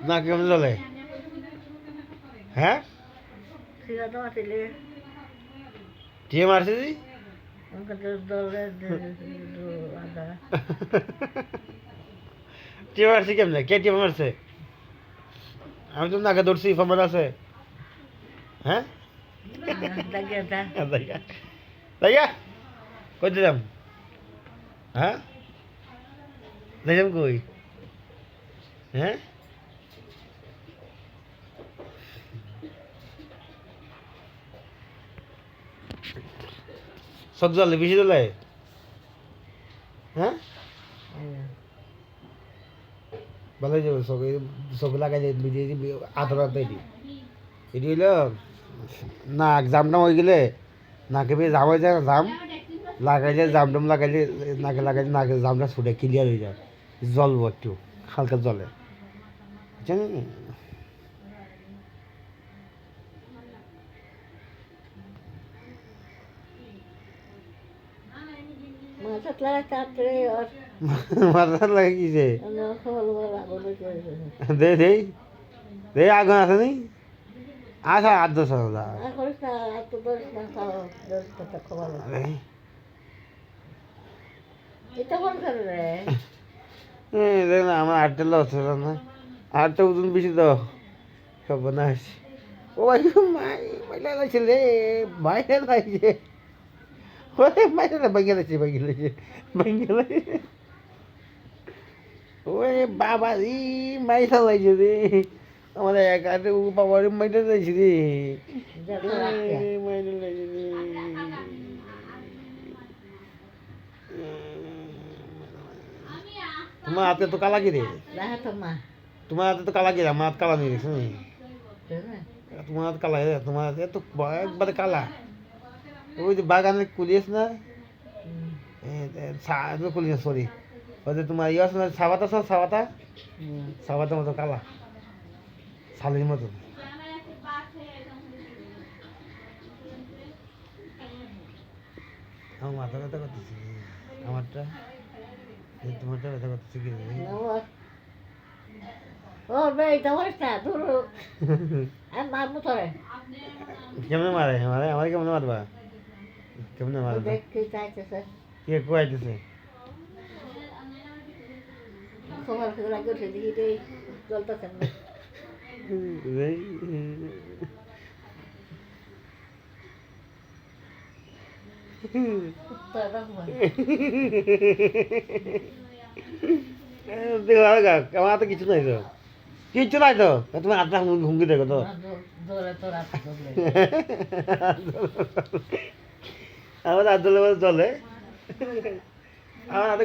না কেমন চলে? হ্যাঁ কে মারছে জি? কে মারছে কেমনে? কে মারছে? আমি তো নাকে ধরছি, ফোন আছে। হ্যাঁ তাইয়া কই দিলাম? হ্যাঁ দিলাম কই? হ্যাঁ চোখ জ্বলে, বেশি জ্বলে? হ্যাঁ ভালোই যাবে, চোখে লাগাই যায়, আদর এটি এটি হইল নাক জামটাম হয়ে গেলে, নাকে বেয়ে জাম হয়ে যায় না, জাম লাগাইলে, জামটাম লাগাইলে, নাকে লাগাইলে নাকে জামটা ছুটে ক্লিয়ার হয়ে যায়, জ্বলবো একটু, হালকা জলে, বুঝছেন? মাথা লাগে কিসে? দে দেই দে, আগুন আছে নি? আচ্ছা আর দোষ দেখুন আমার আটটা লস হলো না, আটটা ওজন বেশি তো সব নাশ। ও ভাই মাইলা লাগছে রে, মাইলা লাগছে, ওরে মাইলা ভাঙ্গে লাগছে, ওরে বাবা রে, মাইলা লাগছে রে আমার এক হাতে, ও বাবা রে মাইলা লাগছে রে, মাইলা লাগছে রে। তোমার হাতে তো কালা কি রে? তোমার হাতে তো কালা কি রে? আমার হাত কালা নিয়ে গেছে। তোমার হাত কালা, তোমার হাতে তো একবারে কালা। ওই যে বাগানে কুলিয়েছ না, কুলিয়ে সরি, ওই যে তোমার ইয়ে আছে না, সাবাতা, সাবাতার মতো কালা, শালির মতো। আমার মাথা ব্যথা করতেছি, আমারটা, তোমারটা ব্যথা করতেছে কি? কেমনে মারে? আমার কেমনে মারবা? কেমনে মারবা? কে কুয়াইতেছে? আমার হাতে কিছু নাই তো, কিচ্ছু নাই তো, তোমার হাতটা হুমকি দেখো তো, আমার হাত ধরলে চলে, আমার হাতে